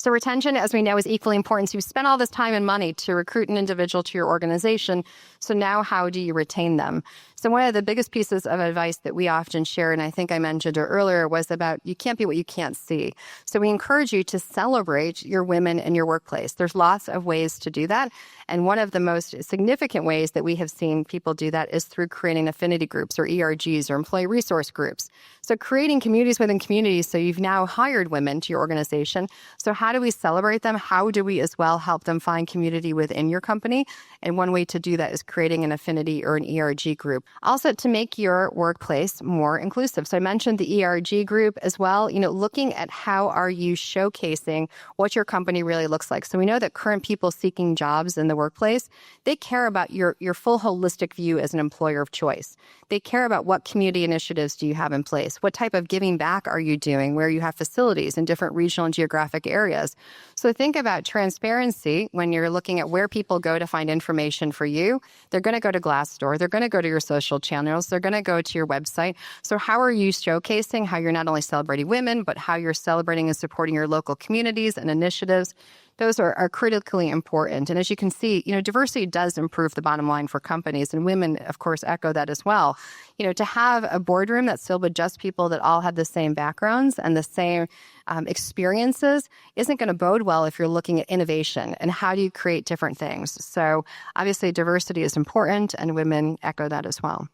So retention, as we know, is equally important. So you spent all this time and money to recruit an individual to your organization. So now how do you retain them? So one of the biggest pieces of advice that we often share, and I think I mentioned it earlier, was about you can't be what you can't see. So we encourage you to celebrate your women in your workplace. There's lots of ways to do that. And one of the most significant ways that we have seen people do that is through creating affinity groups or ERGs or employee resource groups. So creating communities within communities. So you've now hired women to your organization. So how do we celebrate them? How do we as well help them find community within your company? And one way to do that is creating an affinity or an ERG group. Also, to make your workplace more inclusive. So I mentioned the ERG group as well, looking at how are you showcasing what your company really looks like. So we know that current people seeking jobs in the workplace, they care about your full holistic view as an employer of choice. They care about what community initiatives do you have in place? What type of giving back are you doing where you have facilities in different regional and geographic areas? So think about transparency when you're looking at where people go to find information for you. They're going to go to Glassdoor. They're going to go to your social channels. They're going to go to your website. So how are you showcasing how you're not only celebrating women, but how you're celebrating and supporting your local communities and initiatives? Those are critically important. And as you can see, diversity does improve the bottom line for companies. And women, of course, echo that as well. To have a boardroom that's filled with just people that all have the same backgrounds and the same experiences isn't going to bode well if you're looking at innovation and how do you create different things. So obviously diversity is important and women echo that as well.